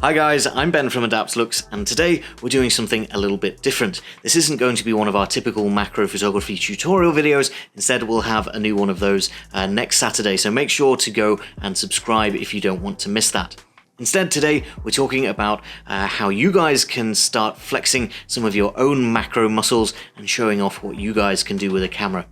Hi guys, I'm Ben from Adaptalux, and today we're doing something a little bit different. This isn't going to be one of our typical macro photography tutorial videos. Instead, we'll have a new one of those next Saturday, so make sure to go and subscribe if you don't want to miss that. Instead, today we're talking about how you guys can start flexing some of your own macro muscles and showing off what you guys can do with a camera.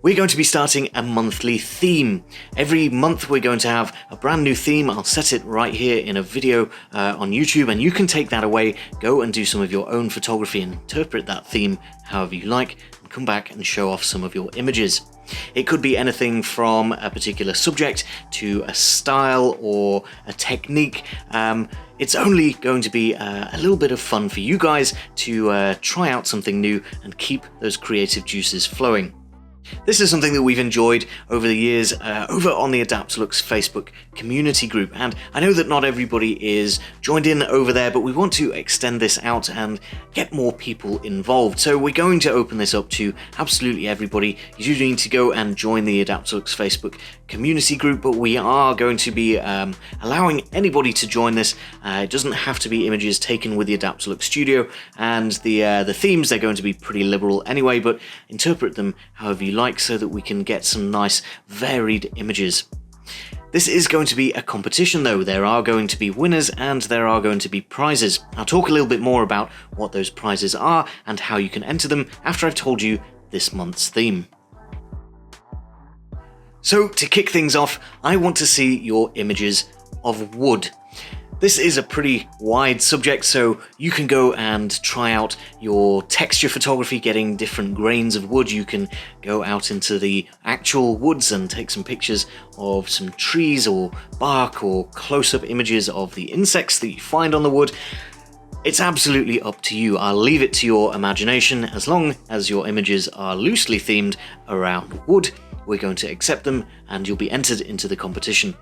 We're going to be starting a monthly theme. Every month we're going to have a brand new theme. I'll set it right here in a video on YouTube, and you can take that away, go and do some of your own photography and interpret that theme however you like, and come back and show off some of your images. It could be anything from a particular subject to a style or a technique. It's only going to be a little bit of fun for you guys to try out something new and keep those creative juices flowing. This is something that we've enjoyed over the years over on the Adaptalux Facebook community group, and I know that not everybody is joined in over there, but we want to extend this out and get more people involved. So we're going to open this up to absolutely everybody. You do need to go and join the Adaptalux Facebook community group, but we are going to be allowing anybody to join this. It doesn't have to be images taken with the Adaptalux studio, and the themes, they're going to be pretty liberal anyway, but interpret them however you like so that we can get some nice varied images. This is going to be a competition though. There are going to be winners and there are going to be prizes. I'll talk a little bit more about what those prizes are and how you can enter them after I've told you this month's theme. So to kick things off, I want to see your images of wood. This is a pretty wide subject, so you can go and try out your texture photography, getting different grains of wood. You can go out into the actual woods and take some pictures of some trees or bark, or close-up images of the insects that you find on the wood. It's absolutely up to you. I'll leave it to your imagination. As long as your images are loosely themed around wood, we're going to accept them and you'll be entered into the competition.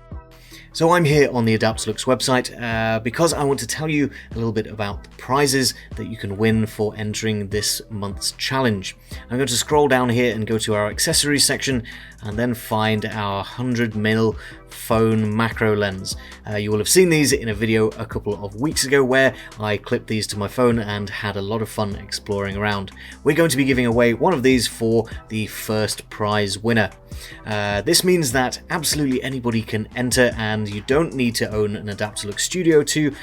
So I'm here on the Adaptalux website because I want to tell you a little bit about the prizes that you can win for entering this month's challenge. I'm going to scroll down here and go to our accessories section and then find our 100mm phone macro lens. You will have seen these in a video a couple of weeks ago where I clipped these to my phone and had a lot of fun exploring around. We're going to be giving away one of these for the first prize winner. This means that absolutely anybody can enter, and you don't need to own an Adaptalux studio to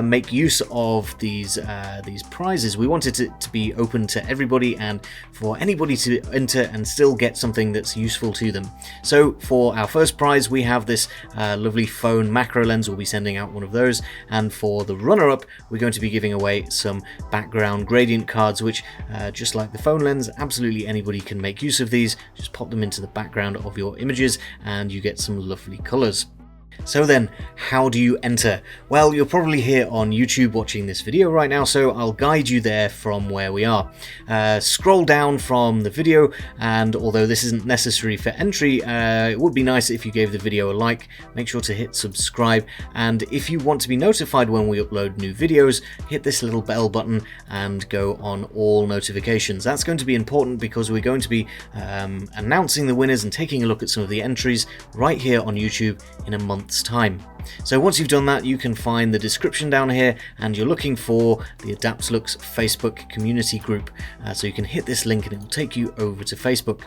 make use of these prizes. We wanted it to be open to everybody and for anybody to enter and still get something that's useful to them. So for our first prize, we have this lovely phone macro lens. We'll be sending out one of those, and for the runner-up, we're going to be giving away some background gradient cards, which just like the phone lens, absolutely anybody can make use of these. Just pop them into the background of your images and you get some lovely colors. So then, how do you enter? Well, you're probably here on YouTube watching this video right now, so I'll guide you there from where we are. Scroll down from the video, and although this isn't necessary for entry, it would be nice if you gave the video a like. Make sure to hit subscribe, and if you want to be notified when we upload new videos, hit this little bell button and go on all notifications. That's going to be important because we're going to be announcing the winners and taking a look at some of the entries right here on YouTube in a month's time. So once you've done that, you can find the description down here and you're looking for the Adaptalux Facebook community group. So you can hit this link and it will take you over to Facebook.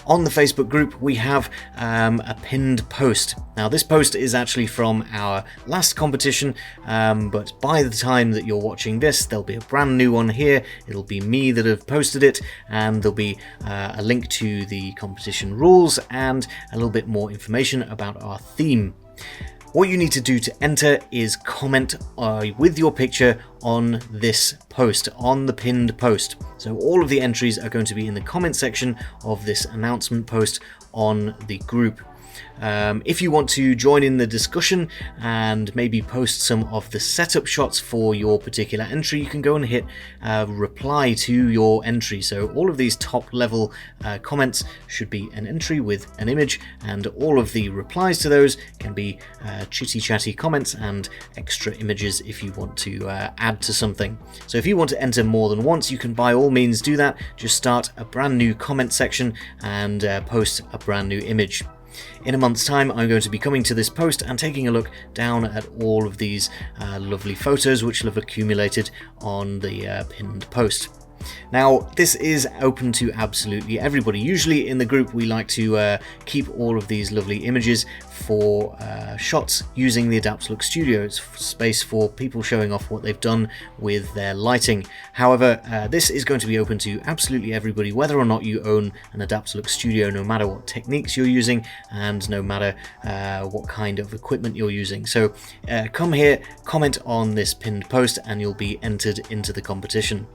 On the Facebook group, we have a pinned post. Now this post is actually from our last competition, but by the time that you're watching this, there'll be a brand new one here. It'll be me that have posted it, and there'll be a link to the competition rules and a little bit more information about our theme. What you need to do to enter is comment with your picture on this post, on the pinned post. So all of the entries are going to be in the comment section of this announcement post on the group. If you want to join in the discussion and maybe post some of the setup shots for your particular entry, you can go and hit reply to your entry. So all of these top level comments should be an entry with an image, and all of the replies to those can be chitty chatty comments and extra images if you want to add to something. So if you want to enter more than once, you can by all means do that. Just start a brand new comment section and post a brand new image. In a month's time, I'm going to be coming to this post and taking a look down at all of these lovely photos which have accumulated on the pinned post. Now, this is open to absolutely everybody. Usually in the group we like to keep all of these lovely images for shots using the Adaptalux Studio. It's space for people showing off what they've done with their lighting. However, this is going to be open to absolutely everybody, whether or not you own an Adaptalux Studio, no matter what techniques you're using and no matter what kind of equipment you're using. So come here, comment on this pinned post and you'll be entered into the competition.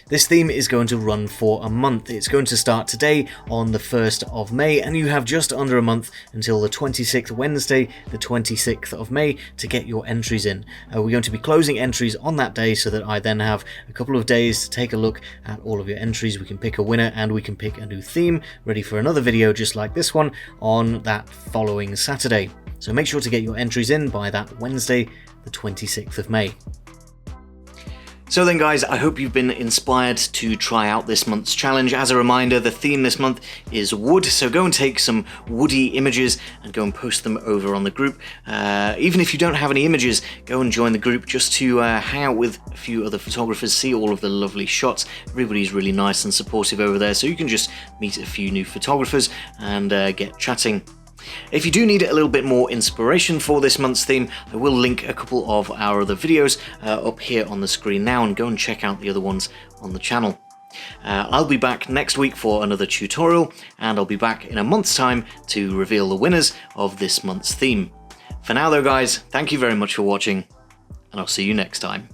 This theme is going to run for a month. It's going to start today on the 1st of May, and you have just under a month until the 26th, Wednesday, the 26th of May, to get your entries in. We're going to be closing entries on that day so that I then have a couple of days to take a look at all of your entries. We can pick a winner and we can pick a new theme, ready for another video just like this one on that following Saturday. So make sure to get your entries in by that Wednesday, the 26th of May. So then guys, I hope you've been inspired to try out this month's challenge. As a reminder, the theme this month is wood, so go and take some woody images and go and post them over on the group. Even if you don't have any images, go and join the group just to hang out with a few other photographers, see all of the lovely shots. Everybody's really nice and supportive over there, so you can just meet a few new photographers and get chatting. If you do need a little bit more inspiration for this month's theme, I will link a couple of our other videos up here on the screen now, and go and check out the other ones on the channel. I'll be back next week for another tutorial, and I'll be back in a month's time to reveal the winners of this month's theme. For now though guys, thank you very much for watching, and I'll see you next time.